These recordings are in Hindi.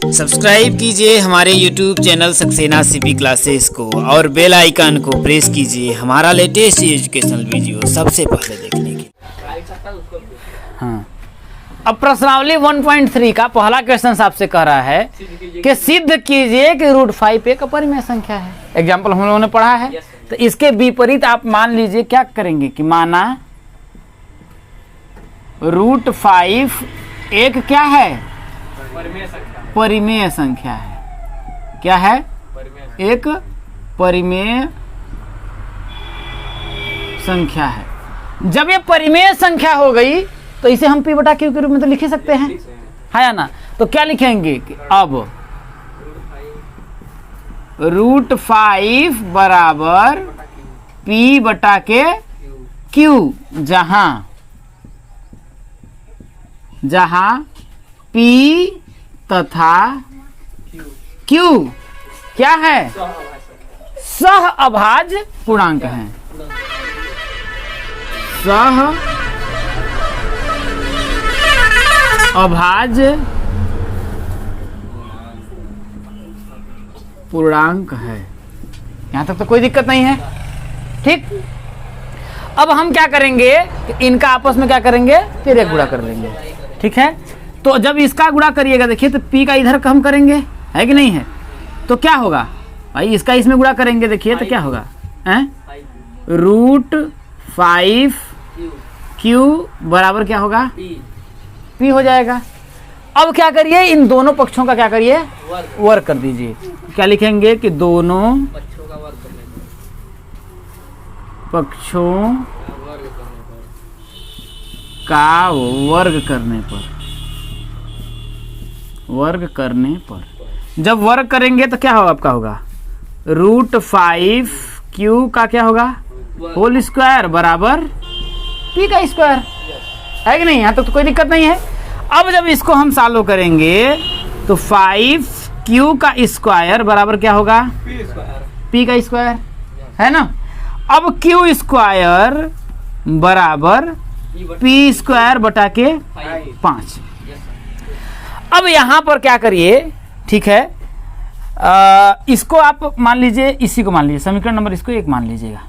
सब्सक्राइब कीजिए हमारे YouTube channel Saxena CP classes को और बेल आइकन को प्रेस कीजिए हमारा लेटेस्ट एजुकेशनल वीडियो सबसे पहले देखने के लिए। हाँ, अब प्रश्नावली 1.3 का पहला क्वेश्चन आपसे कह रहा है कि सिद्ध कीजिए कि √5 एक अपरिमेय संख्या है। एग्जाम्पल हम लोगों ने पढ़ा है, तो इसके विपरीत आप मान लीजिए क्या करेंगे कि माना √5 एक क्या है, परिमेय संख्या है। क्या है? एक परिमेय संख्या है। जब ये परिमेय संख्या हो गई तो इसे हम p बटा q के रूप में तो लिख ही सकते हैं, है या ना? तो क्या लिखेंगे कि अब √5 बराबर p बटा के q, जहां p तथा q क्या है? सह अभाज्य पूर्णांक हैं। सह अभाज्य पूर्णांक है। यहां तक तो कोई दिक्कत नहीं है, ठीक। अब हम क्या करेंगे कि इनका आपस में क्या करेंगे, फिर एक गुणा कर लेंगे, ठीक है। तो जब इसका गुणा करिएगा, देखिए तो p का इधर कम करेंगे, है कि नहीं है? तो क्या होगा भाई, इसका इसमें गुणा करेंगे, देखिए तो क्या होगा, √5 q बराबर क्या होगा, p हो जाएगा। अब क्या करिए, इन दोनों पक्षों का क्या करिए, वर्ग कर दीजिए। क्या लिखेंगे कि दोनों पक्षों का वर्ग करने पर जब वर्ग करेंगे तो क्या होगा, आपका होगा √5 q का क्या होगा, होल स्क्वायर बराबर p का स्क्वायर, है कि नहीं? यहाँ तक तो कोई दिक्कत नहीं है। अब जब इसको हम सॉल्व करेंगे तो 5q का स्क्वायर बराबर क्या होगा, p का स्क्वायर, है ना। अब q स्क्वायर बराबर p स्क्वायर बटा के 5। अब यहां पर क्या करिए, ठीक है, इसको आप मान लीजिए, इसी को मान लीजिए, समीकरण नंबर इसको 1 मान लीजिएगा,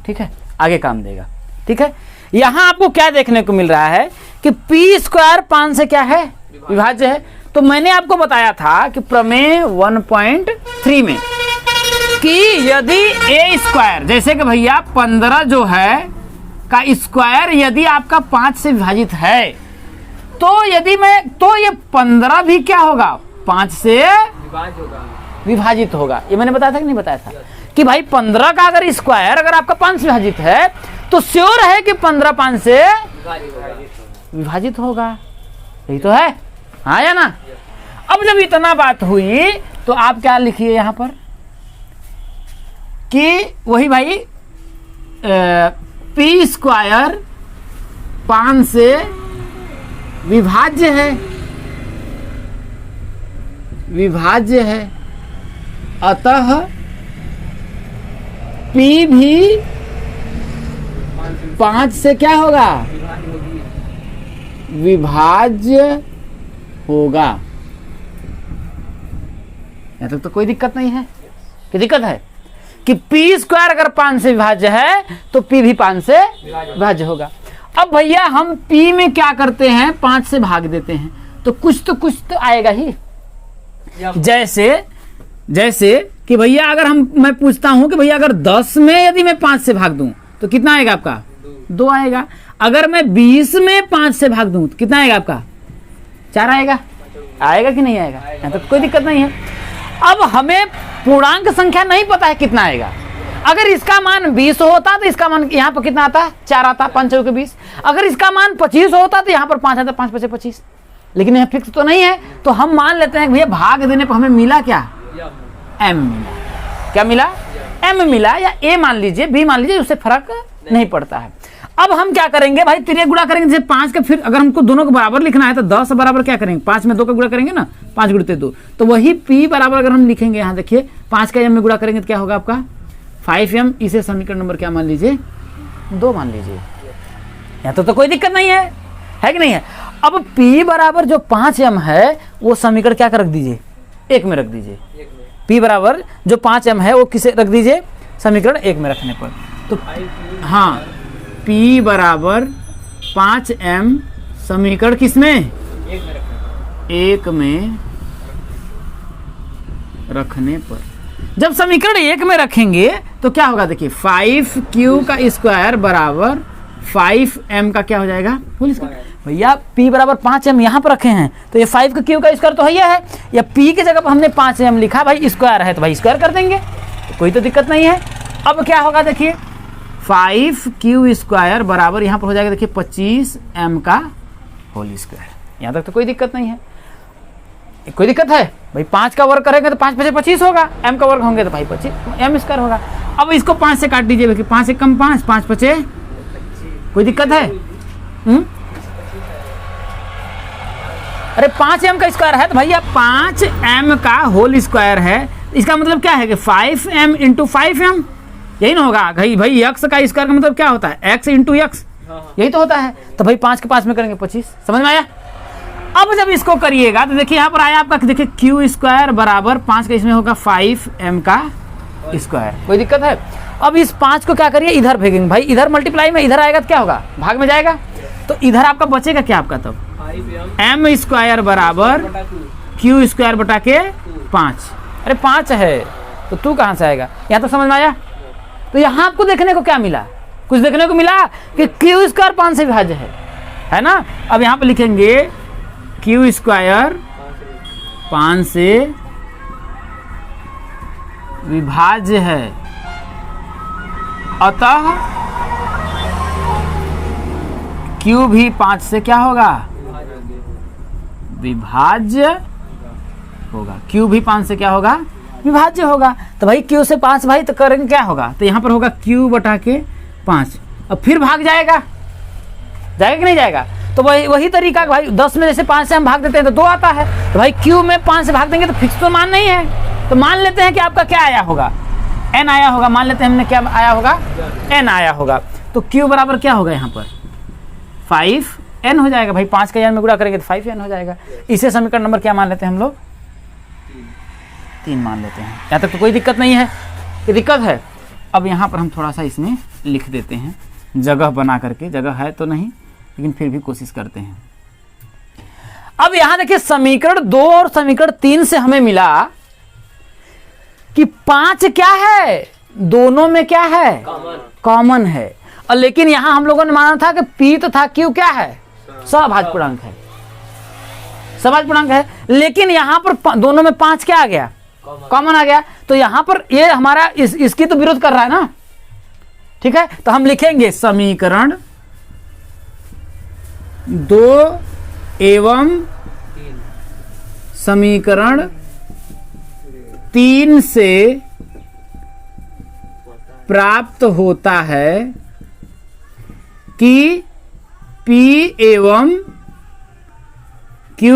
ठीक है, आगे काम देगा, ठीक है। यहां आपको क्या देखने को मिल रहा है कि p स्क्वायर 5 से क्या है, विभाज्य है। तो मैंने आपको बताया था कि प्रमेय 1.3 में कि यदि a स्क्वायर, जैसे कि भैया 15 जो है का स्क्वायर यदि आपका 5 से विभाजित है, तो यदि तो ये 15 भी क्या होगा, 5 से विभाजित होगा। ये मैंने बताया था कि नहीं बताया था कि भाई 15 का अगर स्क्वायर अगर आपका 5 से विभाजित है तो श्योर है कि 15 5 से विभाजित होगा। यही तो है, हाँ या ना? अब जब इतना बात हुई तो आप क्या लिखिए यहां पर कि वही भाई p स्क्वायर 5 से विभाज्य है, अतः p भी 5 से क्या होगा, विभाज्य होगा। यहाँ तक तो कोई दिक्कत नहीं है, कि दिक्कत है कि p स्क्वायर अगर 5 से विभाज्य है तो p भी 5 से विभाज्य होगा। अब भैया हम p में क्या करते हैं, 5 से भाग देते हैं, तो कुछ तो आएगा ही। जैसे कि भैया अगर मैं पूछता हूं कि भैया अगर 10 में यदि मैं 5 से भाग दूं तो कितना आएगा आपका, 2 आएगा। अगर मैं 20 में 5 से भाग दूं तो कितना आएगा आपका, 4 आएगा कि नहीं आएगा? यहाँ तो कोई दिक्कत नहीं है। अब हमें पूर्णांक संख्या नहीं पता है कितना आएगा। अगर इसका मान 20 होता तो इसका मान यहाँ पर कितना आता, 4 आता, 5 चौके 20। अगर इसका मान 25 होता तो यहाँ पर 5 आता, 5 5 25। लेकिन यह फिक्स तो नहीं है, तो हम मान लेते हैं भैया भाग देने पर हमें मिला क्या, m मिला। क्या मिला, m मिला, या a मान लीजिए, b मान लीजिए, उससे फर्क नहीं पड़ता है। अब हम क्या करेंगे भाई, तिरे गुणा करेंगे। जैसे 5 का, फिर अगर हमको दोनों को बराबर लिखना है तो 10 बराबर क्या करेंगे, 5 में 2 का गुणा करेंगे ना, 5 गुणित 2, तो वही p बराबर अगर हम लिखेंगे, यहाँ देखिए 5 का m में गुणा करेंगे तो क्या होगा आपका 5m। इसे समीकरण नंबर क्या मान लीजिए, 2 मान लीजिए। यहाँ तो कोई दिक्कत नहीं है कि नहीं है। अब p बराबर जो 5m है वो समीकरण क्या कर रख दीजिए, 1 में रख दीजिए। P बराबर जो 5m है वो किसे रख दीजिए, समीकरण 1 में रखने पर। तो हाँ, P बराबर 5m समीकरण किसमें, 1 में रखने पर। जब समीकरण 1 में रखेंगे तो क्या होगा, देखिए 5q का स्क्वायर बराबर 5m का क्या हो जाएगा, होल स्क्वायर। भैया p बराबर 5m यहाँ पर रखे हैं तो ये 5 का q का स्क्वायर तो है, या p की जगह पर हमने 5m लिखा, भाई स्क्वायर है तो भाई स्क्वायर कर देंगे, तो कोई तो दिक्कत नहीं है। अब क्या होगा, देखिए 5q स्क्वायर बराबर यहाँ पर हो जाएगा, देखिए 25m का होल स्क्वायर। यहाँ तक तो कोई दिक्कत नहीं है। कोई दिक्कत है भाई, 5 का वर्ग करेंगे तो 5 × 5 = 25 होगा, m का वर्ग होंगे तो भाई 25 m स्क्वायर होगा। अब इसको 5 से काट दीजिए, 5 से कम 5, 5 × 5 कोई दिक्कत है? अरे 5m का स्क्वायर है तो भैया 5m का होल स्क्वायर है, इसका मतलब क्या है कि 5m × 5m, यही ना होगा भाई x का स्क्वायर का मतलब क्या होता है, x × x, यही तो होता है। तो भाई 5 के 5 में करेंगे 25, समझ में आया? अब जब इसको करिएगा तो देखिए यहाँ पर आया आपका, देखिए q स्क्वायर बराबर 5 का इसमें होगा 5m का स्क्वायर, कोई दिक्कत है? अब इस 5 को क्या करिए, इधर भेजेंगे भाई, इधर मल्टीप्लाई में इधर आएगा तो क्या होगा, भाग में जाएगा, तो इधर आपका बचेगा क्या, आपका तब m स्क्वायर बराबर q स्क्वायर बटा के 5। अरे 5 है तो 2 कहाँ से आएगा, यहाँ तो समझ में आया? तो यहाँ आपको देखने को क्या मिला, कुछ देखने को मिला कि q स्क्वायर 5 से विभाज्य है ना। अब यहाँ पे लिखेंगे q स्क्वायर 5 से विभाज्य है, अतः q भी 5 से क्या होगा, विभाज्य होगा। q भी 5 से क्या होगा, विभाज्य होगा। तो भाई q से 5 भाई तो करेंगे क्या होगा, तो यहाँ पर होगा q बटा के 5, अब फिर भाग जाएगा कि नहीं जाएगा? तो वही तरीका भाई 10 में जैसे 5 से हम भाग देते हैं तो 2 आता है, तो भाई q में 5 से भाग देंगे तो फिक्स तो मान नहीं है, तो मान लेते हैं कि आपका क्या आया होगा, n आया होगा, मान लेते हैं हमने क्या आया होगा, n आया होगा। तो q बराबर क्या होगा, यहाँ पर 5n हो जाएगा भाई, 5 का n में गुणा करेंगे तो 5n हो जाएगा। इसे समीकरण नंबर क्या मान लेते हैं हम लोग, 3 मान लेते हैं। यहाँ तक तो कोई दिक्कत नहीं है, ये दिक्कत है? अब यहाँ पर हम थोड़ा सा इसमें लिख देते हैं, जगह बना करके, जगह है तो नहीं लेकिन फिर भी कोशिश करते हैं। अब यहाँ देखिए समीकरण 2 और समीकरण 3 से हमें मिला कि 5 क्या है, दोनों में क्या है, कॉमन है। और लेकिन यहाँ हम लोगों ने माना था कि p तो था, q क्या है, सभाज्य पूर्णांक है, सभाज्य पूर्णांक है। लेकिन यहाँ पर दोनों में 5 क्या आ गया, कॉमन आ गया। तो यहाँ पर ये हमारा इसकी तो विरोध कर रहा है ना, ठीक है? तो हम लिखेंगे समीकरण 2 एवं समीकरण 3 से प्राप्त होता है कि P एवं Q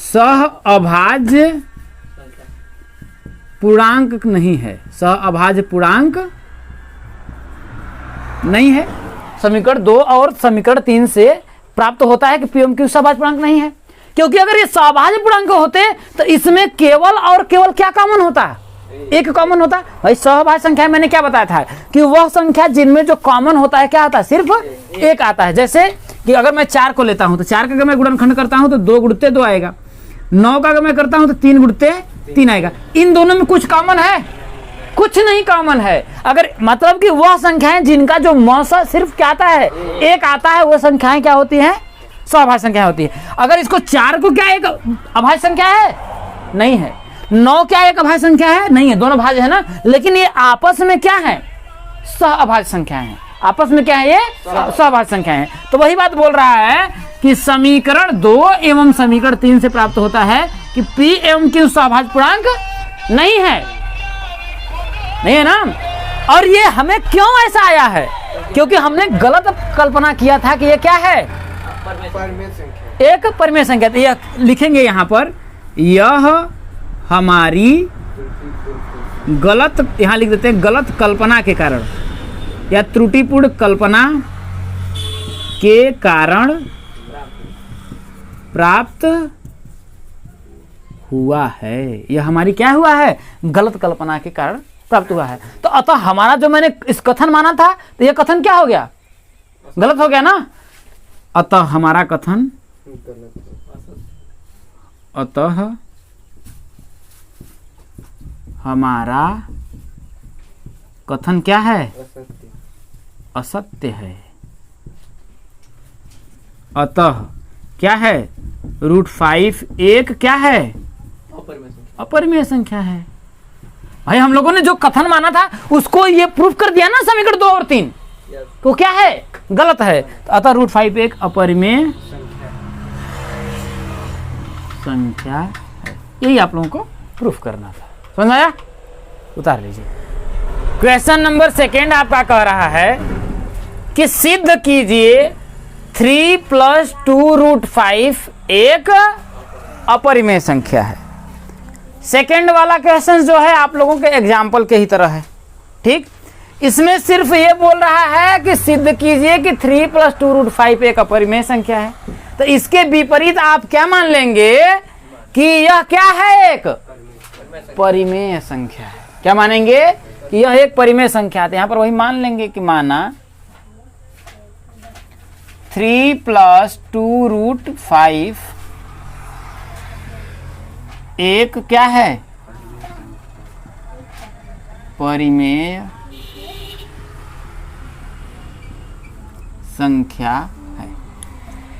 सह अभाज्य पूर्णांक नहीं है, सह अभाज्य पूर्णांक नहीं है। समीकरण 2 और समीकरण 3 से प्राप्त होता है कि P एवं Q सहभाज्य पूर्णांक नहीं है, क्योंकि अगर ये सहभाज्य पूर्णांक होते तो इसमें केवल और केवल क्या कॉमन होता है, एक कॉमन होता। भाई सहभाज्य संख्या मैंने क्या बताया था कि वह संख्या जिनमें जो कॉमन होता है क्या आता है, सिर्फ एक आता है। जैसे कि अगर मैं 4 को लेता हूं तो 4 का अगर मैं गुणनखंड करता हूं तो 2 गुणते 2 आएगा, 9 का अगर मैं करता हूं तो 3 गुणते 3 आएगा। इन दोनों में कुछ कॉमन है, कुछ नहीं कॉमन है। अगर मतलब कि वह संख्याएं जिनका जो मौसा सिर्फ क्या आता है, एक आता है, वह संख्याएं क्या होती हैं, सहभाज्य संख्या होती है। अगर इसको 4 को क्या एक अभाज्य संख्या है, नहीं है। 9 क्या एक अभाज्य संख्या है, नहीं है, दोनों भाज्य है ना। लेकिन ये आपस में क्या है, सह अभाज्य संख्या है, आपस में क्या है, ये सहभाज्य संख्या है। तो वही बात बोल रहा है कि समीकरण 2 एवं समीकरण 3 से प्राप्त होता है कि P एवं Q सहभाज्य पूर्णांक नहीं है, नहीं है ना। और ये हमें क्यों ऐसा आया है, क्योंकि हमने गलत कल्पना किया था कि ये क्या है, एक परिमेय संख्या। तो यह लिखेंगे यहाँ पर, यह हमारी गलत, यहाँ लिख देते हैं गलत कल्पना के कारण या त्रुटिपूर्ण कल्पना के कारण प्राप्त हुआ है। यह हमारी क्या हुआ है? गलत कल्पना के कारण प्राप्त हुआ है। तो अतः हमारा जो मैंने इस कथन माना था, तो यह कथन क्या हो गया? गलत हो गया ना। अतः हमारा कथन, अतः हमारा कथन क्या है? असत्य है। अतः क्या है? √5 एक क्या है? अपरिमेय संख्या है। भाई हम लोगों ने जो कथन माना था उसको ये प्रूफ कर दिया ना समीकरण 2 और 3, तो क्या है? गलत है। तो अतः √5 एक अपरिमेय संख्या है। यही आप लोगों को प्रूफ करना था। समझ आया? उतार लीजिए। क्वेश्चन नंबर 2 आपका कह रहा है कि सिद्ध कीजिए 3 + 2√5 एक अपरिमेय संख्या है। सेकेंड वाला क्वेश्चन जो है आप लोगों के एग्जाम्पल के ही तरह है, ठीक। इसमें सिर्फ ये बोल रहा है कि सिद्ध कीजिए कि 3 + 2√5 एक अपरिमेय संख्या है। तो इसके विपरीत आप क्या मान लेंगे कि यह क्या है? एक परिमेय संख्या है। क्या मानेंगे? कि यह एक परिमेय संख्या है। यहां पर वही मान लेंगे कि माना 3 + 2√5 एक क्या है? परिमेय संख्या है।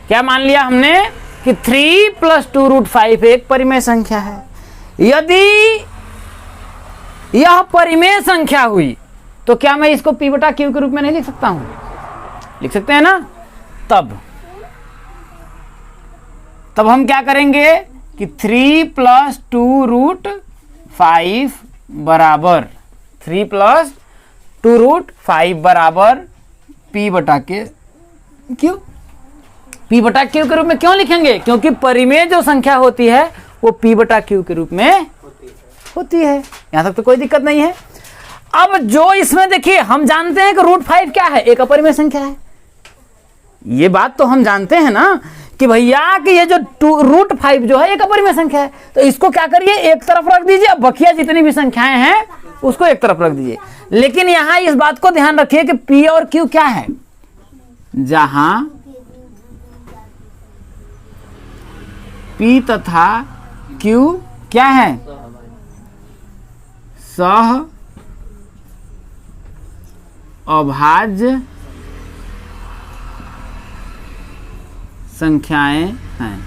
क्या मान लिया हमने? कि 3 + 2√5 एक परिमेय संख्या है। यदि यह परिमेय संख्या हुई तो क्या मैं इसको P/Q के रूप में नहीं लिख सकता हूं? लिख सकते हैं ना। तब हम क्या करेंगे कि 3 + 2√5 बराबर 3 + 2√5 बराबर P/Q। P/Q के रूप में क्यों लिखेंगे? क्योंकि परिमेय जो संख्या होती है वो P/Q के रूप में होती है। यहां तक तो कोई दिक्कत नहीं है। अब जो इसमें देखिए, हम जानते हैं कि √5 क्या है? एक अपरिमेय संख्या है। ये बात तो हम जानते हैं ना कि भैया कि ये जो √5 जो है एक अपरिमेय संख्या है। तो इसको क्या करिए? एक तरफ रख दीजिए। बकिया जितनी भी संख्याएं हैं उसको एक तरफ रख दीजिए। लेकिन यहां इस बात को ध्यान रखिए कि P और Q क्या है? जहां P तथा Q क्या है? सह अभाज्य संख्याएं हैं,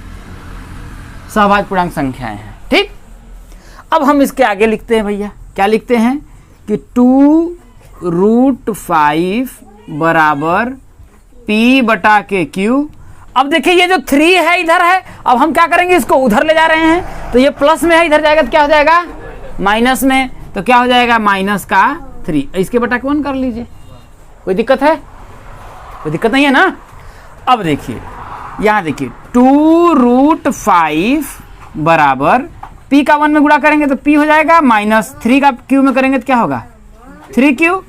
सहभाज्य पूर्णांक संख्याएं हैं, ठीक। अब हम इसके आगे लिखते हैं भैया। क्या लिखते हैं? कि 2√5 बराबर P/Q। अब देखिए ये जो 3 है इधर है। अब हम क्या करेंगे? इसको उधर ले जा रहे हैं। तो ये प्लस में है, इधर जाएगा तो क्या हो जाएगा? माइनस में। तो क्या हो जाएगा? -3। इसके बटा 1 कर लीजिए। कोई दिक्कत है? कोई दिक्कत नहीं है ना। अब देखिए यहां देखिए 2√5 बराबर P का 1 में गुणा करेंगे तो P हो जाएगा, -3 का Q में करेंगे तो क्या होगा? 3Q।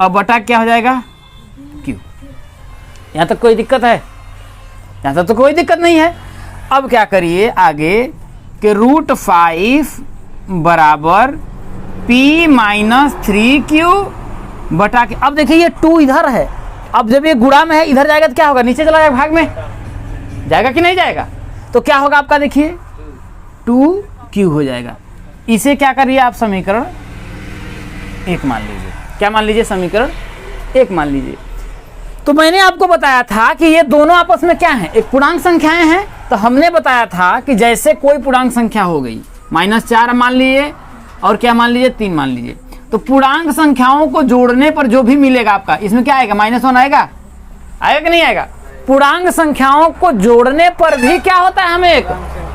अब बटा क्या हो जाएगा? Q। यहां तक कोई दिक्कत है? यहां तक तो कोई दिक्कत नहीं है। अब क्या करिए आगे कि √5 बराबर P - 3Q बटा के। अब देखिए ये 2 इधर है। अब जब ये गुणा में है इधर जाएगा तो क्या होगा? नीचे चला जाएगा, भाग में जाएगा कि नहीं जाएगा? तो क्या होगा आपका? देखिए 2Q हो जाएगा। इसे क्या करिए आप? समीकरण 1 मान लीजिए। क्या मान लीजिए? समीकरण 1 मान लीजिए। तो मैंने आपको बताया था कि ये दोनों आपस में क्या है? एक पूर्णांक संख्याएं हैं। तो हमने बताया था कि जैसे कोई पूर्णांक संख्या हो गई, -4 मान लीजिए और क्या मान लीजिए? 3 मान लीजिए। तो पूर्णांक संख्याओं को जोड़ने पर जो भी मिलेगा आपका, इसमें क्या आएगा? -1 आएगा। आएगा कि नहीं आएगा? पूर्णांक संख्याओं को जोड़ने पर भी क्या होता है? हमें एक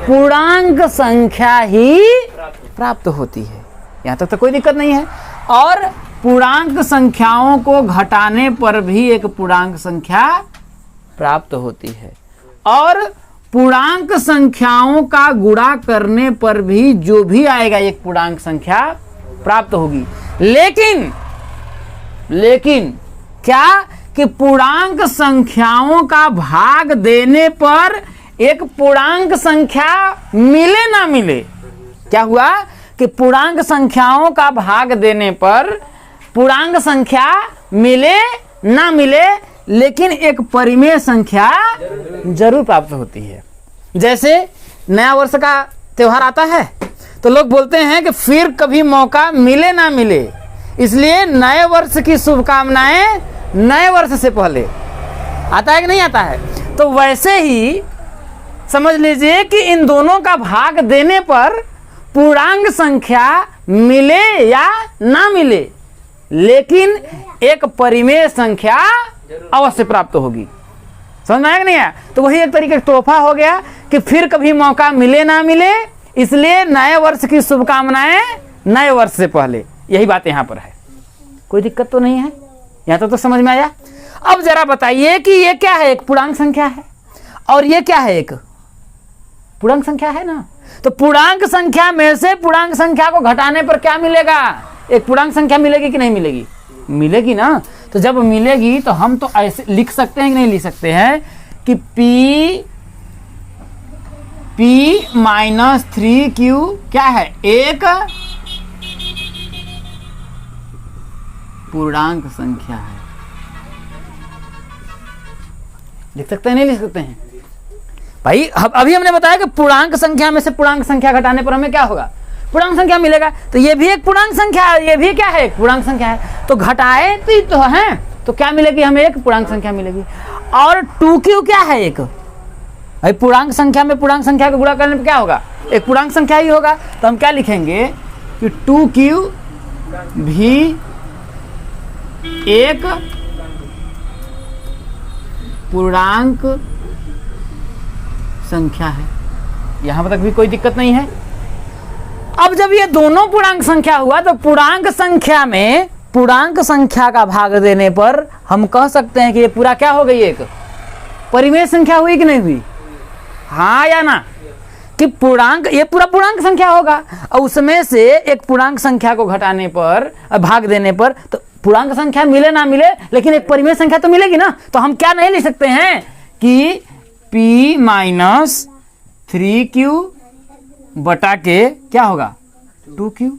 पूर्णांक संख्या ही प्राप्त होती है। यहां तक तो कोई दिक्कत नहीं है। और पूर्णांक संख्याओं को घटाने पर भी एक पूर्णांक संख्या प्राप्त होती है। और पूर्णांक संख्याओं का गुणा करने पर भी जो भी आएगा एक पूर्णांक संख्या प्राप्त होगी। लेकिन क्या कि पूर्णांक संख्याओं का भाग देने पर एक पूर्णांक संख्या मिले ना मिले, क्या हुआ कि पूर्णांक संख्याओं का भाग देने पर पूर्णांक संख्या मिले ना मिले लेकिन एक परिमेय संख्या जरूर प्राप्त होती है। जैसे नया वर्ष का त्योहार आता है तो लोग बोलते हैं कि फिर कभी मौका मिले ना मिले, इसलिए नए वर्ष की शुभकामनाएं नए वर्ष से पहले। आता है कि नहीं आता है? तो वैसे ही समझ लीजिए कि इन दोनों का भाग देने पर पूर्णांक संख्या मिले या ना मिले लेकिन एक परिमेय संख्या अवश्य प्राप्त होगी। समझ में आया कि नहीं आया? तो वही एक तरीके का तोहफा हो गया कि फिर कभी मौका मिले ना मिले, इसलिए नए वर्ष की शुभकामनाएं नए वर्ष से पहले। यही बात यहाँ पर है, कोई दिक्कत तो नहीं है? यहाँ तो समझ में आया। अब जरा बताइए कि ये क्या है? एक पूर्णांक संख्या है और ये क्या है? एक पूर्णांक संख्या है ना। तो पूर्णांक संख्या में से पूर्णांक संख्या को घटाने पर क्या मिलेगा? एक पूर्णांक संख्या मिलेगी कि नहीं मिलेगी? मिलेगी ना। तो जब मिलेगी तो हम तो ऐसे लिख सकते हैं कि नहीं लिख सकते हैं कि p माइनस 3q क्या है? एक पूर्णांक संख्या है। लिख सकते हैं नहीं लिख सकते हैं भाई? अभी हमने बताया कि पूर्णांक संख्या में से पूर्णांक संख्या घटाने पर हमें क्या होगा? पूर्णांक संख्या मिलेगा। तो ये भी एक पूर्णांक संख्या है, ये भी क्या है? एक पूर्णांक संख्या है। तो घटाए तो है तो क्या मिलेगी हमें? एक पूर्णांक संख्या मिलेगी। और 2q क्या है? एक भाई पूर्णांक संख्या में पूर्णांक संख्या को गुणा करने पर क्या होगा? एक पूर्णांक संख्या ही होगा। तो हम क्या लिखेंगे कि 2q भी एक पूर्णांक संख्या है। यहां तक भी कोई दिक्कत नहीं है। अब जब ये दोनों पूर्णांक संख्या हुआ तो पूर्णांक संख्या में पूर्णांक संख्या का भाग देने पर हम कह सकते हैं कि ये पूरा क्या हो गई? एक परिमेय संख्या हुई कि नहीं हुई? हाँ या ना? कि पूर्णांक, ये पूरा पूर्णांक संख्या होगा और उसमें से एक पूर्णांक संख्या को घटाने पर भाग देने पर तो पूर्णांक संख्या मिले ना मिले लेकिन एक परिमेय संख्या तो मिलेगी ना। तो हम क्या नहीं लिख सकते हैं कि p माइनस 3q बटा के क्या होगा? 2q।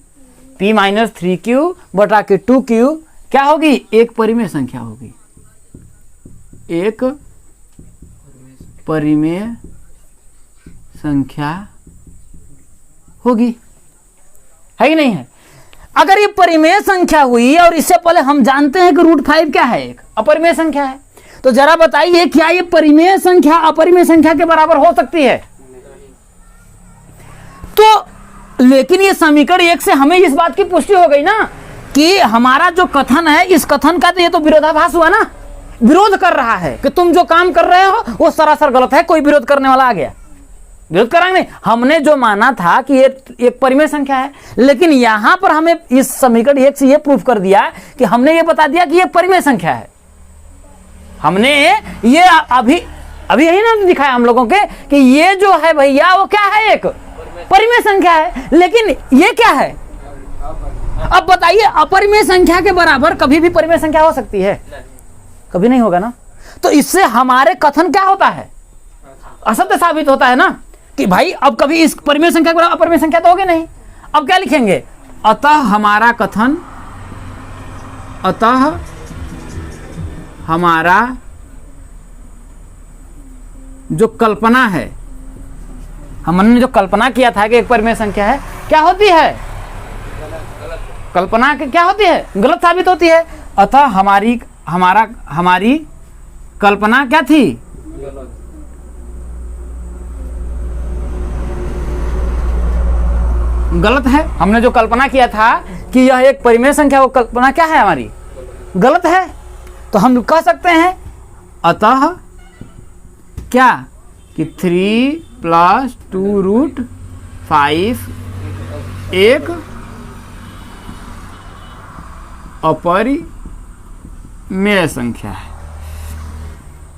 p माइनस 3q बटा के 2q क्या होगी? एक परिमेय संख्या होगी। एक परिमेय संख्या होगी, है कि नहीं है? अगर ये परिमेय संख्या हुई और इससे पहले हम जानते हैं कि √5 क्या है? एक अपरिमेय संख्या है। तो जरा बताइए क्या ये परिमेय संख्या अपरिमेय संख्या के बराबर हो सकती है? तो लेकिन ये समीकरण 1 से हमें इस बात की पुष्टि हो गई ना कि हमारा जो कथन है, इस कथन का तो ये तो विरोधाभास हुआ ना। विरोध कर रहा है कि तुम जो काम कर रहे हो वो सरासर गलत है। कोई विरोध करने वाला आ गया, विरोध कराएंगे। हमने जो माना था कि ये एक परिमेय संख्या है, लेकिन यहां पर हमें इस समीकरण 1 से ये प्रूफ कर दिया कि हमने ये बता दिया कि ये परिमेय संख्या है। हमने ये अभी यही ना दिखाया हम लोगों के कि ये जो है भैया वो क्या है? एक परिमेय संख्या है। लेकिन ये क्या है? अब बताइए, अपरिमेय संख्या के बराबर कभी भी परिमेय संख्या हो सकती है? कभी नहीं होगा ना। तो इससे हमारे कथन क्या होता है? असत्य साबित होता है ना कि भाई अब कभी इस परिमेय संख्या के बराबर अपरिमेय संख्या तो होगी नहीं। अब क्या लिखेंगे? अतः हमारा कथन, अतः हमारा जो कल्पना है, हमने जो कल्पना किया था कि एक परिमेय संख्या है, क्या होती है? कल्पना के क्या होती है? गलत साबित होती है। अतः हमारी कल्पना क्या थी? गलत है। हमने जो कल्पना किया था कि यह एक परिमेय संख्या, वो कल्पना क्या है? हमारी गलत है। तो हम कह सकते हैं अतः क्या कि 3 + 2√5 एक अपरिमेय संख्या है।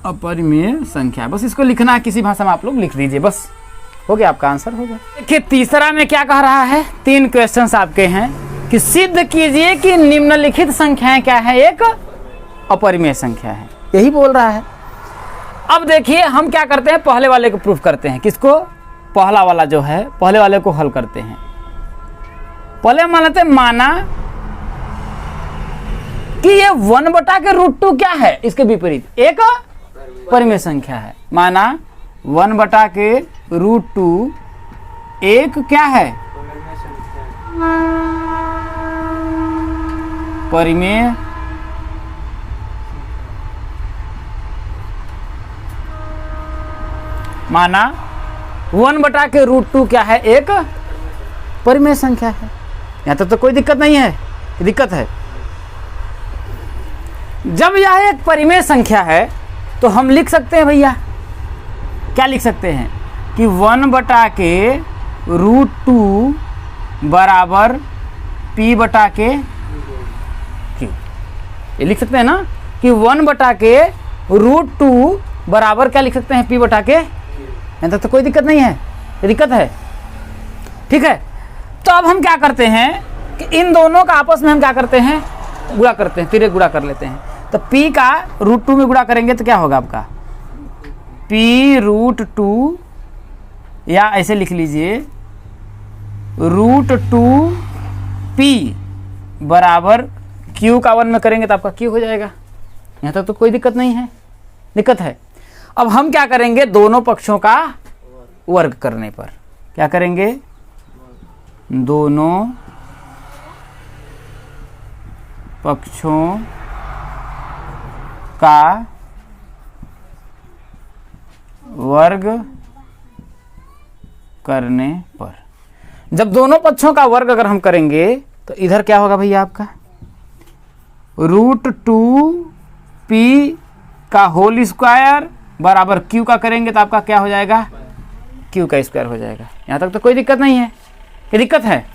अपरिमेय संख्या, बस इसको लिखना है किसी भाषा में, आप लोग लिख दीजिए, बस हो गया, आपका आंसर होगा। देखिए तीसरा में क्या कह रहा है? 3 क्वेश्चंस आपके हैं कि सिद्ध कीजिए कि निम्नलिखित संख्याएं क्या है? एक अपरिमेय संख्या है, यही बोल रहा है। अब देखिए हम क्या करते हैं, पहले वाले को प्रूफ करते हैं। किसको? पहला वाला जो है, पहले वाले को हल करते हैं। पहले मान लेते हैं, माना कि ये 1/√2 क्या है, इसके विपरीत एक परिमेय संख्या है। माना 1/√2 एक क्या है, परिमेय माना 1/√2 क्या है, एक परिमेय संख्या है। यहां तक तो कोई दिक्कत नहीं है, दिक्कत है। जब यह एक परिमेय संख्या है तो हम लिख सकते हैं भैया, क्या लिख सकते हैं कि 1/√2 बराबर P/Q। ये लिख सकते हैं ना कि 1/√2 बराबर क्या लिख सकते हैं, P/Q। यहाँ तक तो कोई दिक्कत नहीं है, दिक्कत है, ठीक है। तो अब हम क्या करते हैं कि इन दोनों का आपस में हम क्या करते हैं, गुणा करते हैं, तिर्यक गुणा कर लेते हैं। तो P का √2 में गुणा करेंगे तो क्या होगा आपका, P√2, या ऐसे लिख लीजिए √2P बराबर Q का 1 में करेंगे तो आपका Q हो जाएगा। यहाँ तक तो कोई दिक्कत नहीं है, दिक्कत है। अब हम क्या करेंगे, दोनों पक्षों का वर्ग करने पर क्या करेंगे, दोनों पक्षों का वर्ग करने पर। जब दोनों पक्षों का वर्ग अगर हम करेंगे तो इधर क्या होगा भैया आपका, √2P का होल स्क्वायर बराबर Q का करेंगे तो आपका क्या हो जाएगा, Q का स्क्वायर हो जाएगा। यहाँ तक तो कोई दिक्कत नहीं है, ये दिक्कत है।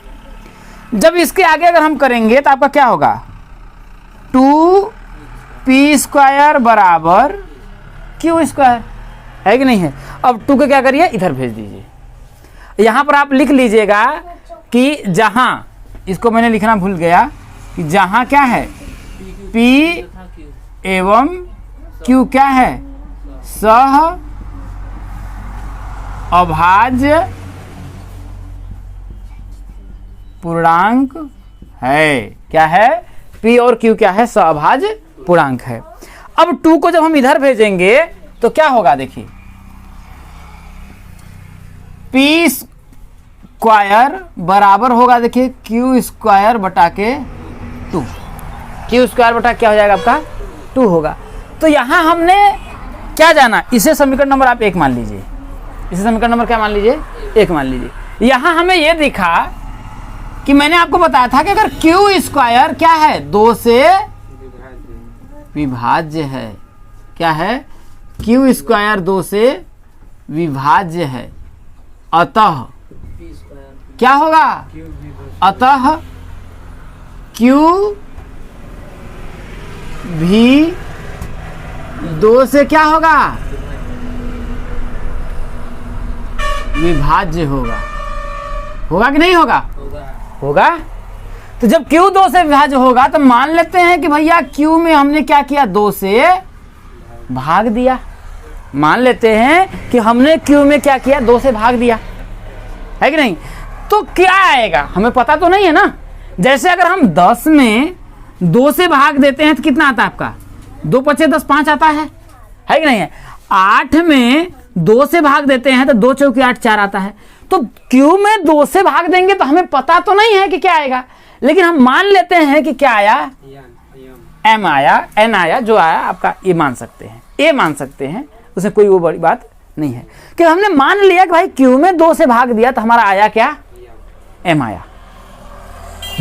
जब इसके आगे अगर हम करेंगे तो आपका क्या होगा, 2P² बराबर Q², है कि नहीं है। अब 2 को क्या करिए, इधर भेज दीजिए। यहाँ पर आप लिख लीजिएगा कि जहाँ, इसको मैंने लिखना भूल गया, कि जहाँ क्या है P एवं Q क्या है, सह अभाज्य पूर्णांक है। क्या है, P और Q क्या है, सहअभाज्य पूर्णांक है। अब 2 को जब हम इधर भेजेंगे तो क्या होगा, देखिए P² बराबर होगा, देखिए Q²/2। Q² क्या हो जाएगा आपका, 2 होगा। तो यहां हमने क्या जाना, इसे समीकरण नंबर आप 1 मान लीजिए, इसे समीकरण नंबर क्या मान लीजिए, 1 मान लीजिए। यहां हमें यह दिखा कि मैंने आपको बताया था कि अगर Q² क्या है, 2 से विभाज्य है। क्या है, Q² 2 से विभाज्य है, अतः क्या होगा, अतः Q भी 2 से क्या होगा, विभाज्य होगा। होगा कि नहीं होगा, होगा। तो जब Q 2 से विभाज्य होगा तो मान लेते हैं कि भैया Q में हमने क्या किया, 2 से भाग दिया। मान लेते हैं कि हमने Q में क्या किया, 2 से भाग दिया, है कि नहीं। तो क्या आएगा, हमें पता तो नहीं है ना। जैसे अगर हम 10 में 2 से भाग देते हैं तो कितना आता है आपका, 2 × 5 = 10, 5 आता है कि नहीं है। 8 में 2 से भाग देते हैं तो 2 × 4 = 8, 4 आता है। तो Q में 2 से भाग देंगे तो हमें पता तो नहीं है कि क्या आएगा, लेकिन हम मान लेते हैं कि क्या आया, M आया, N आया, जो आया आपका ये मान सकते हैं, A मान सकते हैं, उसे कोई वो बड़ी बात नहीं है। कि हमने मान लिया कि भाई Q में 2 से भाग दिया तो हमारा आया क्या, M आया।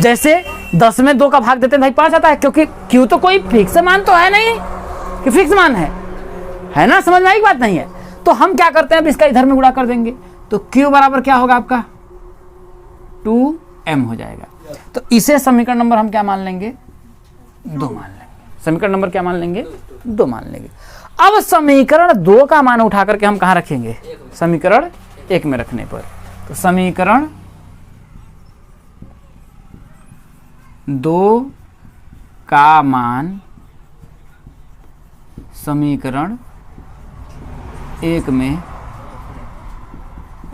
जैसे 10 में 2 का भाग देते हैं भाई 5 आता है, क्योंकि Q तो कोई फिक्स मान तो है नहीं कि फिक्स मान है ना, समझ में आई बात नहीं है। तो हम क्या करते हैं, अब इसका इधर में गुणा कर देंगे तो Q बराबर क्या होगा आपका, 2M हो जाएगा। तो इसे समीकरण नंबर हम क्या मान लेंगे, 2 मान लेंगे। समीकरण नंबर क्या मान लेंगे, 2 मान लेंगे। अब समीकरण 2 का मान उठा करके हम कहाँ रखेंगे, समीकरण 1 में रखने पर। तो समीकरण 2 का मान समीकरण 1 में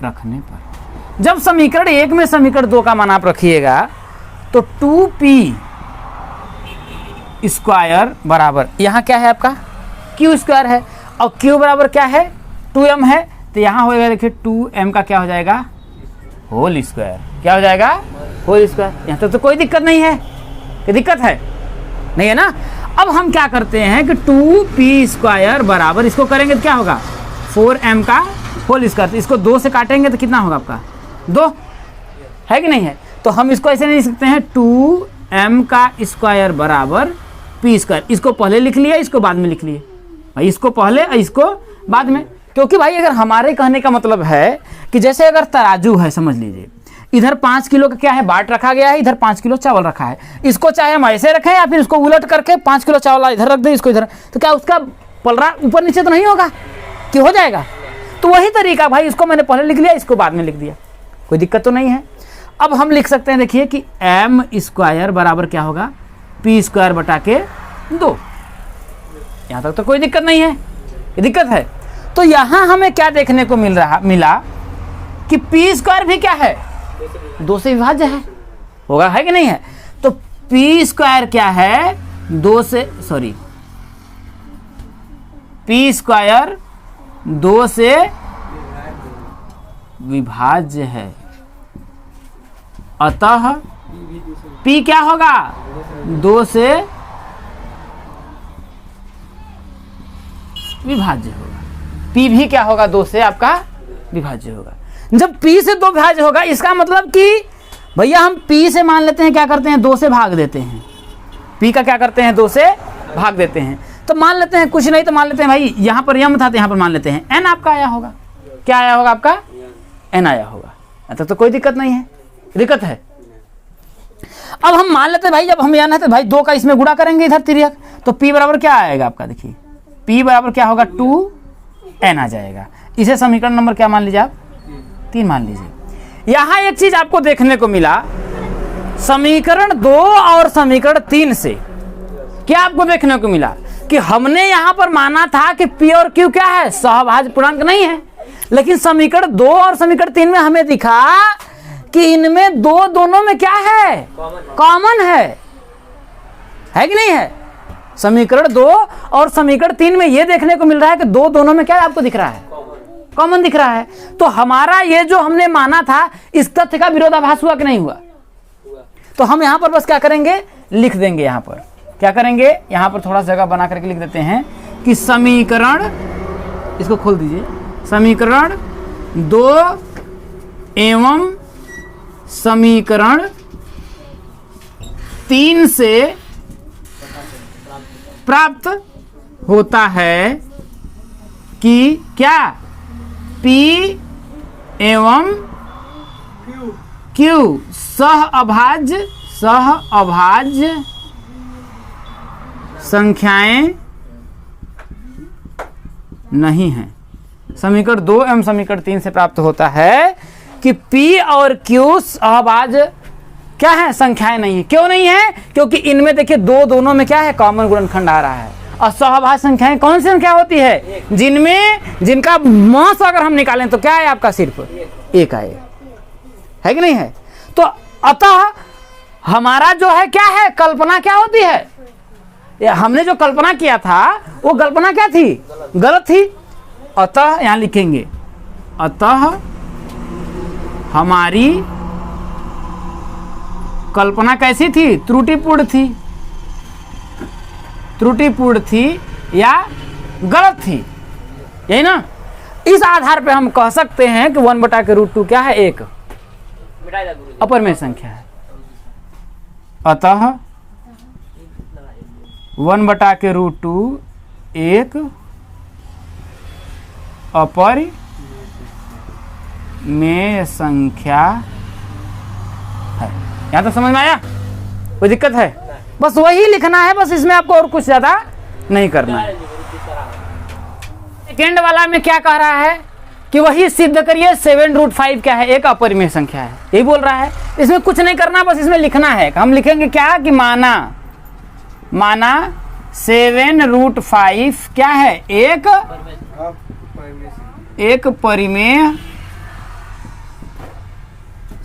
रखने पर जब समीकरण 1 में समीकरण 2 का मान आप रखिएगा तो 2p स्क्वायर बराबर यहाँ क्या है आपका q स्क्वायर है, और q बराबर क्या है 2m है, तो यहाँ हो जाएगा देखिए 2m का क्या हो जाएगा होल स्क्वायर, क्या हो जाएगा होल स्क्वायर। यहाँ तक तो कोई दिक्कत नहीं है, कि दिक्कत है नहीं है ना। अब हम क्या करते हैं कि 2p स्क्वायर बराबर इसको करेंगे तो क्या होगा 4m का होल स्क्वायर, तो इसको 2 से काटेंगे तो कितना होगा आपका 2, है कि नहीं है। तो हम इसको ऐसे नहीं लिख सकते हैं 2m का स्क्वायर बराबर p स्क्वायर, इसको पहले लिख लिया इसको बाद में लिख लिए भाई, इसको पहले और इसको बाद में, क्योंकि भाई अगर हमारे कहने का मतलब है कि जैसे अगर तराजू है समझ लीजिए, इधर 5 किलो का क्या है बाट रखा गया है, इधर 5 किलो चावल रखा है, इसको चाहे हम ऐसे रखें या फिर इसको उलट करके 5 किलो चावल इधर रख दें इसको इधर, तो क्या उसका पलड़ा ऊपर नीचे तो नहीं होगा कि हो जाएगा। तो वही तरीका भाई, इसको मैंने पहले लिख लिया इसको बाद में लिख दिया, कोई दिक्कत तो नहीं है। अब हम लिख सकते हैं देखिए कि m स्क्वायर बराबर क्या होगा p स्क्वायर बटा के 2, यहाँ तक तो कोई दिक्कत नहीं है, दिक्कत है। तो यहाँ हमें क्या देखने को मिला कि p स्क्वायर भी क्या है 2 से विभाज्य है, होगा है कि नहीं है। तो p स्क्वायर क्या है 2 से p स्क्वायर 2 से विभाज्य है, अतः p क्या होगा 2 से विभाज्य होगा, p भी क्या होगा 2 से आपका विभाज्य होगा। जब p से 2 विभाज्य होगा इसका मतलब कि भैया हम p से मान लेते हैं क्या करते हैं 2 से भाग देते हैं, p का क्या करते हैं 2 से भाग देते हैं। तो मान लेते हैं कुछ नहीं तो मान लेते हैं भाई यहाँ पर m था तो यहाँ पर मान लेते हैं n आपका आया होगा, क्या आया होगा आपका n आया होगा, तो कोई दिक्कत नहीं है, दिक्कत है। अब हम मान लेते हैं भाई जब हम यहाँ है तो भाई 2 का इसमें गुणा करेंगे इधर तिर्यक, तो p बराबर क्या आएगा आपका देखिए p बराबर क्या होगा 2n आ जाएगा। इसे समीकरण नंबर क्या मान लीजिए आप 3 मान लीजिए। यहाँ एक चीज आपको देखने को मिला समीकरण 2 और समीकरण 3 से, क्या आपको देखने को मिला कि हमने यहाँ पर माना था कि p और q क्या है सहभाज्य पूर्णांक नहीं है, लेकिन समीकरण 2 और समीकरण 3 में हमें दिखा कि इनमें दोनों में क्या है कॉमन है कि नहीं है। समीकरण 2 और समीकरण 3 में ये देखने को मिल रहा है कि दोनों में क्या आपको दिख रहा है कॉमन दिख रहा है। तो हमारा ये जो हमने माना था इस तथ्य का विरोधाभास हुआ कि नहीं हुआ। तो हम यहाँ पर बस क्या करेंगे लिख देंगे, यहाँ पर क्या करेंगे यहाँ पर थोड़ा जगह बना करके लिख देते हैं कि समीकरण, इसको खोल दीजिए, समीकरण 2 एवं समीकरण 3 से प्राप्त होता है कि क्या p एवं q सहअभाज्य संख्याएं नहीं हैं। समीकरण 2 एवं समीकरण 3 से प्राप्त होता है कि p और q सहअभाज्य क्या है संख्याएं नहीं है। क्यों नहीं है, क्योंकि इनमें देखिए दोनों में क्या है कॉमन गुणनखंड आ रहा है, और सहअभाज्य संख्याएं कौन सी संख्या होती है जिनका मास अगर हम निकालें तो क्या है आपका सिर्फ 1 आए, है कि नहीं है। तो अतः हमारा जो है क्या है कल्पना क्या होती है, हमने जो कल्पना किया था वो कल्पना क्या थी गलत थी। अतः यहां लिखेंगे अतः हमारी कल्पना कैसी थी त्रुटिपूर्ण थी या गलत थी, यही ना। इस आधार पे हम कह सकते हैं कि 1/√2 क्या है 1 अपरिमेय संख्या है। अतः 1/√2 एक अपरिमेय संख्या है। यहाँ तक समझ में आया, कोई दिक्कत है, बस वही लिखना है, बस इसमें आपको और कुछ ज्यादा नहीं करना है। सेकेंड वाला में क्या कह रहा है कि वही सिद्ध करिए 7√5 क्या है एक अपरिमेय संख्या है, यही बोल रहा है। इसमें कुछ नहीं करना, बस इसमें लिखना है। हम लिखेंगे क्या कि माना 7√5 क्या है एक परिमेय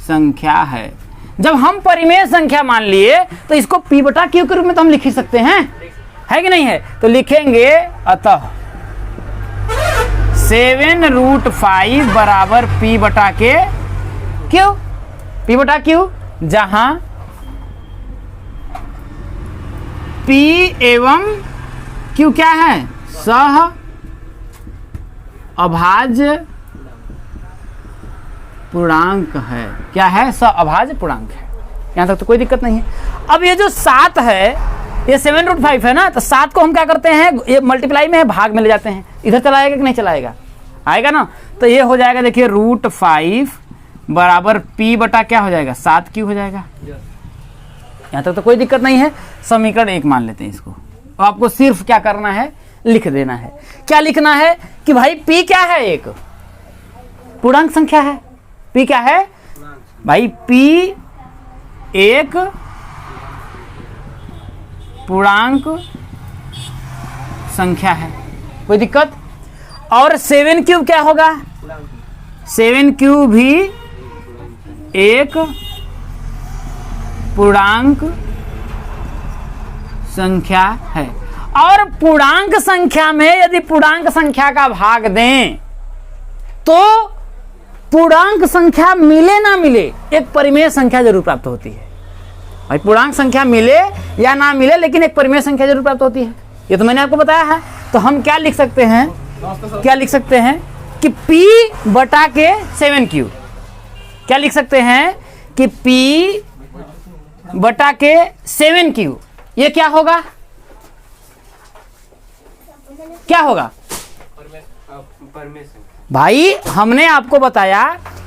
संख्या है। जब हम परिमेय संख्या मान लिए तो इसको p बटा q के रूप में तो हम लिख ही सकते हैं, है कि नहीं है? तो लिखेंगे अतः 7√5 बराबर p बटा के q, p बटा q, जहां p एवं q क्या है? सह अभाज्य पूर्णांक है। क्या है? अभाज्य पूर्णांक है। यहां तक तो कोई दिक्कत नहीं है। अब ये जो 7 है, ये 7√5 है ना, तो 7 को हम क्या करते हैं, ये मल्टीप्लाई में है, भाग में ले जाते हैं। इधर चलाएगा कि नहीं चलाएगा? आएगा ना। तो ये हो जाएगा, देखिए √5 बराबर p बटा क्या हो जाएगा? 7q हो जाएगा। यहां तक तो कोई दिक्कत नहीं है। समीकरण 1 मान लेते हैं इसको। तो आपको सिर्फ क्या करना है, लिख देना है। क्या लिखना है कि भाई p क्या है? एक पूर्णांक संख्या है। p क्या है भाई? p एक पूर्णांक संख्या है। कोई दिक्कत? और 7q क्या होगा? 7q भी एक पूर्णांक संख्या है। और पूर्णांक संख्या में यदि पूर्णांक संख्या का भाग दें तो पूर्णांक संख्या मिले ना मिले, एक परिमेय संख्या जरूर प्राप्त होती है। भाई पूर्णांक संख्या मिले या ना मिले, लेकिन एक परिमेय संख्या जरूर प्राप्त होती है। ये तो मैंने आपको बताया है। तो हम क्या लिख सकते हैं, क्या लिख सकते हैं कि p बटा के 7q, क्या लिख सकते हैं कि p बटा के 7q, ये क्या होगा? क्या होगा भाई? हमने आपको बताया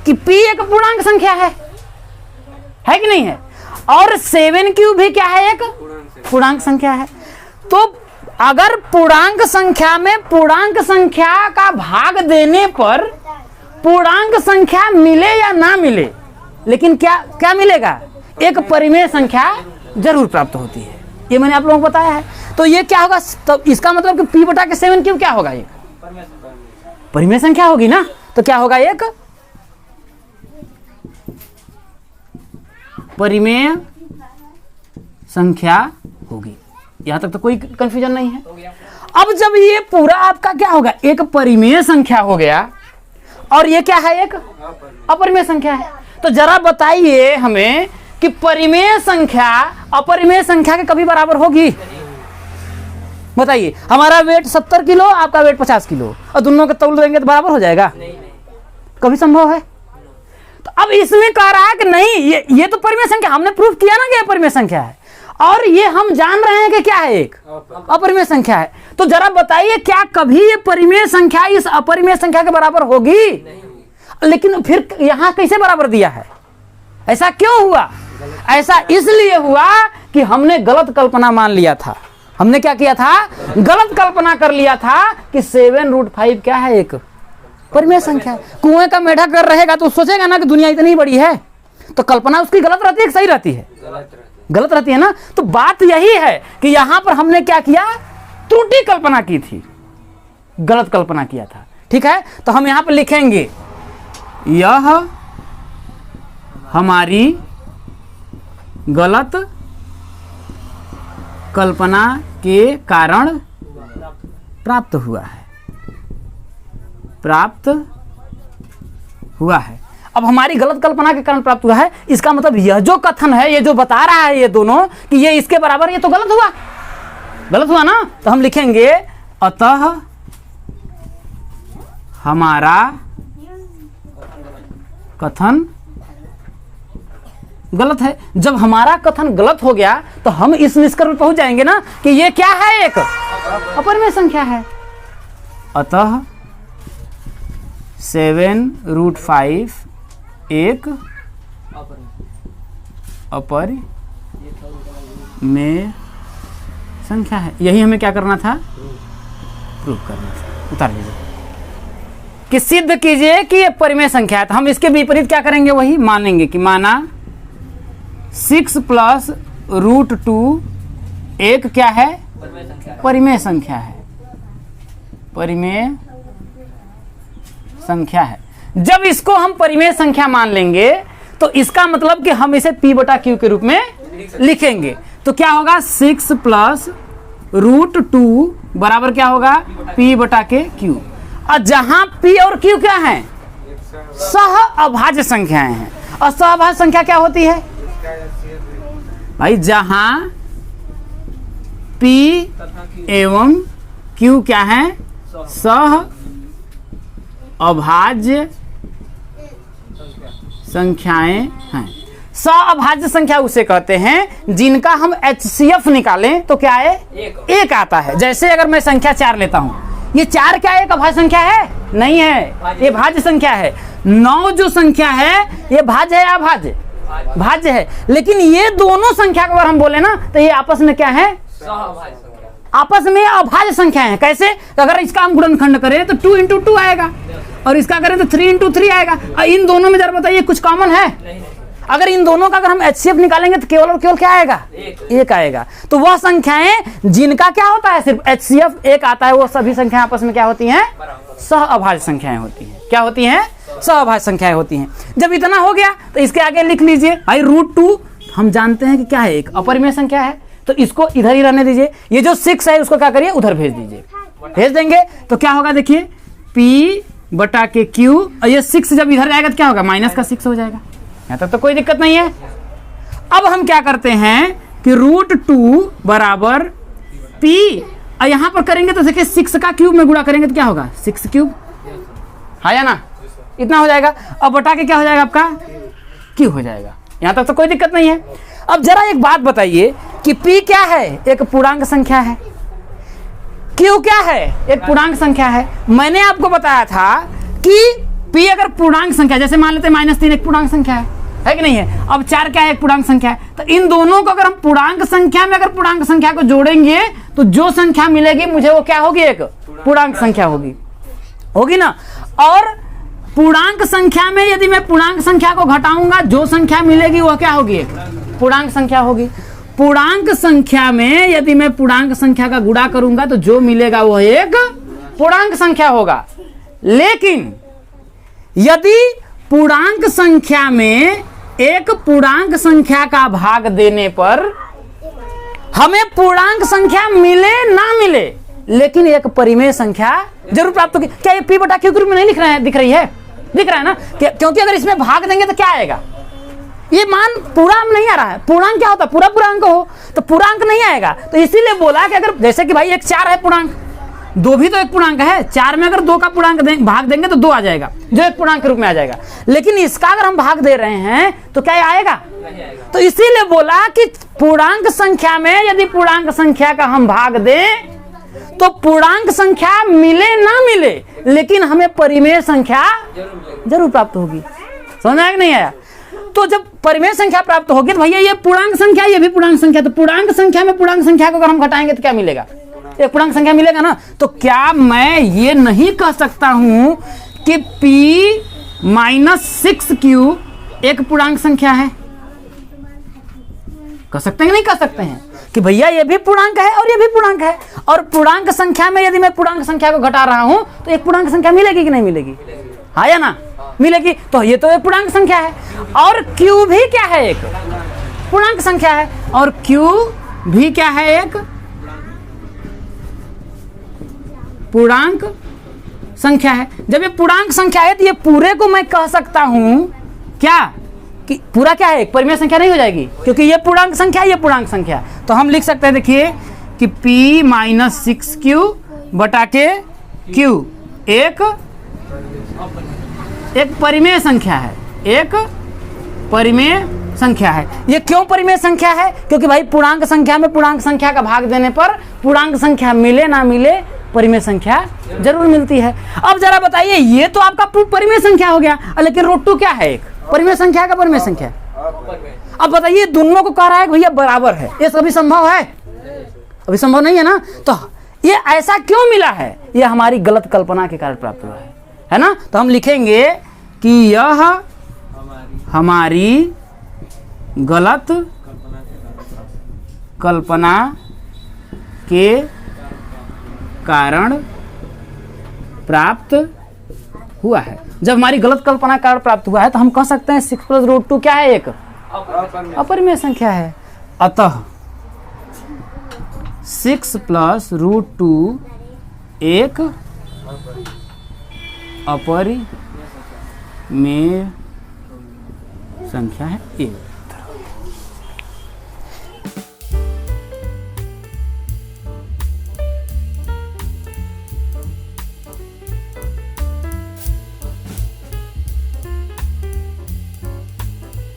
कि p एक पूर्णांक संख्या है कि नहीं है? और 7q भी क्या है? एक पूर्णांक संख्या है। तो अगर पूर्णांक संख्या में पूर्णांक संख्या का भाग देने पर पूर्णांक संख्या मिले या ना मिले, लेकिन क्या क्या मिलेगा? एक परिमेय संख्या जरूर प्राप्त होती है। ये मैंने आप लोगों को बताया है। तो ये क्या होगा? तो इसका मतलब कि p बटा के 7q क्या होगा? एक परिमेय संख्या होगी ना। तो क्या होगा? एक परिमेय संख्या होगी। यहां तक तो कोई कंफ्यूजन नहीं है। अब जब ये पूरा आपका क्या होगा? एक परिमेय संख्या हो गया, और ये क्या है? एक अपरिमेय संख्या है। तो जरा बताइए हमें कि परिमेय संख्या अपरिमेय संख्या के कभी बराबर होगी? बताइए। हमारा वेट 70 किलो, आपका वेट 50 किलो, और दोनों के तौल देंगे तो बराबर हो जाएगा? कभी संभव है? तो अब इसमें कह रहा है कि नहीं, ये तो परिमेय संख्या, हमने प्रूफ किया ना कि ये परिमेय संख्या है, और ये हम जान रहे हैं कि क्या है? एक अपरिमेय संख्या है। तो जरा बताइए, क्या कभी ये परिमेय संख्या इस अपरिमेय संख्या के बराबर होगी? लेकिन फिर यहां कैसे बराबर दिया है? ऐसा क्यों हुआ? ऐसा इसलिए हुआ कि हमने गलत कल्पना मान लिया था। हमने क्या किया था? गलत कल्पना कर लिया था कि 7√5 क्या है? एक परिमेय संख्या है। कुएं का मेढक कर रहेगा तो सोचेगा ना कि दुनिया इतनी बड़ी है। तो कल्पना उसकी गलत रहती है कि सही रहती है? गलत रहती है ना। तो बात यही है कि यहां पर हमने क्या किया? त्रुटि कल्पना की थी, गलत कल्पना किया था। ठीक है। तो हम यहां पर लिखेंगे, यह हमारी गलत कल्पना के कारण प्राप्त हुआ है। प्राप्त हुआ है। अब हमारी गलत कल्पना के कारण प्राप्त हुआ है, इसका मतलब यह जो कथन है, ये जो बता रहा है ये दोनों कि ये इसके बराबर, ये तो गलत हुआ। गलत हुआ ना। तो हम लिखेंगे, अतः हमारा कथन गलत है। जब हमारा कथन गलत हो गया तो हम इस निष्कर्ष पर पहुंच जाएंगे ना कि ये क्या है? एक अपरिमेय संख्या है। अतः 7√5 एक अपरिमेय संख्या है। यही हमें क्या करना था? प्रूफ करना था। उतार लीजिए कि सिद्ध कीजिए कि ये परिमेय संख्या है। तो हम इसके विपरीत क्या करेंगे? वही मानेंगे कि माना 6 + √2 एक क्या है? परिमेय संख्या है। परिमेय संख्या है। जब इसको हम परिमेय संख्या मान लेंगे तो इसका मतलब कि हम इसे P बटा Q के रूप में लिखेंगे। तो क्या होगा 6 प्लस रूट 2 बराबर क्या होगा P बटा के Q। और जहां P और Q क्या है, सह अभाज्य संख्याएं हैं। और सह अभाज्य संख्या क्या होती है भाई, जहां P एवं Q क्या है, सह अभाज्य संख्याएं हैं। सह अभाज्य संख्या उसे कहते हैं जिनका हम HCF निकालें तो क्या है, एक आता है। जैसे अगर मैं संख्या 4 लेता हूं, ये 4 क्या एक अभाज्य संख्या है, नहीं है, ये भाज्य संख्या है। 9 जो संख्या है ये भाज्य है या अभाज्य, भाज्य है। लेकिन ये दोनों संख्या को अगर हम बोले ना तो ये आपस में क्या है, आपस में अभाज्य संख्या है। कैसे, तो अगर इसका हम गुणनखंड करें तो 2 इंटू 2 आएगा और इसका करें तो 3 इंटू 3 आएगा। और इन दोनों में जरा बताइए कुछ कॉमन है, अगर इन दोनों का अगर हम HCF निकालेंगे तो केवल और केवल क्या आएगा, एक आएगा। तो वह संख्याएं जिनका क्या होता है सिर्फ HCF एक आता है, वो सभी संख्याएं आपस में क्या होती हैं, सह अभाज्य संख्याएं होती हैं। क्या होती हैं, सह अभाज्य संख्याएं होती हैं। जब इतना हो गया तो इसके आगे लिख लीजिए भाई √2 हम जानते हैं कि क्या है, एक अपरिमेय संख्या है, तो इसको इधर ही रहने दीजिए। ये जो 6 है उसको क्या करिए, उधर भेज दीजिए। भेज देंगे तो क्या होगा, देखिए P बटा के Q, और ये 6 जब इधर जाएगा तो क्या होगा, माइनस का 6 हो जाएगा। यहाँ तक तो कोई दिक्कत नहीं है। अब हम क्या करते हैं कि √2 बराबर P, और यहाँ पर करेंगे तो देखिए 6 का क्यूब में गुणा करेंगे तो क्या होगा, 6 क्यूब, हाँ या ना, इतना हो जाएगा। अब बटा के क्या हो जाएगा आपका, Q हो जाएगा। यहाँ तक तो कोई दिक्कत नहीं है। अब जरा एक बात बताइए कि P क्या है, एक पूर्णांक संख्या है, Q क्या है, एक पूर्णांक संख्या है। मैंने आपको बताया था कि P अगर पूर्णांक संख्या, जैसे मान लेते हैं -3 एक पूर्णांक संख्या है कि नहीं है। अब 4 क्या है, एक पूर्णांक संख्या है। तो इन दोनों को अगर हम पूर्णांक संख्या में अगर पूर्णांक संख्या को जोड़ेंगे तो जो संख्या मिलेगी मुझे वो क्या होगी, एक पूर्णांक संख्या होगी, होगी ना। और पूर्णांक संख्या में यदि मैं पूर्णांक संख्या को घटाऊंगा, जो संख्या मिलेगी वह क्या होगी, एक पूर्णांक संख्या होगी। पूर्णांक संख्या में यदि मैं पूर्णांक संख्या का गुणा करूंगा तो जो मिलेगा वह एक पूर्णांक संख्या होगा। लेकिन यदि पूर्णांक संख्या में एक पूर्णांक संख्या का भाग देने पर हमें पूर्णांक संख्या मिले ना मिले, लेकिन एक परिमेय संख्या जरूर प्राप्त होगी। क्या ये P बटा Q के रूप में नहीं लिख रहे हैं, दिख रही है, दिख रहा है ना, क्योंकि अगर इसमें भाग देंगे तो क्या आएगा, ये मान पूरा नहीं आ रहा है। पूर्णांक क्या होता है, पूरा पूर्णांक हो तो पूर्णांक नहीं आएगा। तो इसीलिए बोला कि अगर जैसे कि भाई एक 4 है पूर्णांक, 2 भी तो एक पूर्णांक है, 4 में अगर 2 का पूर्णांक भाग देंगे तो 2 आ जाएगा, जो एक पूर्णांक के रूप में आ जाएगा। लेकिन इसका अगर हम भाग दे रहे हैं तो क्या आएगा, तो इसीलिए बोला कि पूर्णांक संख्या में यदि पूर्णांक संख्या का हम भाग दें तो पूर्णांक संख्या मिले ना मिले, लेकिन हमें परिमेय संख्या जरूर प्राप्त होगी। समझ आया कि नहीं आया। तो जब परिमेय संख्या प्राप्त होगी तो भैया ये पूर्णांक संख्या, ये भी पूर्णांक संख्या, तो पूर्णांक संख्या में पूर्णांक संख्या को अगर हम घटाएंगे तो क्या मिलेगा, एक पूर्णांक संख्या मिलेगा ना। तो क्या मैं ये नहीं कह सकता हूं कि P -6Q एक पूर्णांक संख्या है, कह सकते हैं कि नहीं कह सकते हैं कि भैया ये भी पूर्णांक है और ये भी पूर्णांक है। और पूर्णांक संख्या में यदि मैं पूर्णांक संख्या को घटा रहा हूं तो एक पूर्णांक संख्या मिलेगी कि नहीं मिलेगी, हाँ या ना, मिलेगी। तो ये तो एक पूर्णांक संख्या है। और Q भी क्या है, एक पूर्णांक संख्या है। और Q भी क्या है, एक पूर्णांक संख्या है। जब ये पूर्णांक संख्या है तो ये पूरे को मैं कह सकता हूं क्या कि पूरा क्या है, एक परिमेय संख्या नहीं हो जाएगी, क्योंकि ये पूर्णांक संख्या है, ये पूर्णांक संख्या। तो हम लिख सकते हैं, देखिए कि P -6Q बटा के Q एक परिमेय संख्या है, एक परिमेय संख्या है। ये क्यों परिमेय संख्या है, क्योंकि भाई पूर्णांक संख्या में पूर्णांक संख्या का भाग देने पर पूर्णांक संख्या मिले ना मिले परिमेय संख्या जरूर मिलती है। अब जरा बताइए, ये तो आपका परिमेय संख्या हो गया, लेकिन √2 क्या है, एक परिमेय संख्या का परिमेय संख्या। अब बताइए दोनों को कह रहा है भैया बराबर है, ये सभी संभव है, अभी संभव नहीं है ना। तो ये ऐसा क्यों मिला है, ये हमारी गलत कल्पना के कारण प्राप्त हुआ है ना। तो हम लिखेंगे कि यह हमारी गलत कल्पना के कारण प्राप्त हुआ है। जब हमारी गलत कल्पना कारण प्राप्त हुआ है तो हम कह सकते हैं 6 + √2 क्या है, एक अपरिमेय संख्या है। अतः 6 + √2 एक अपरिमेय संख्या है, एक।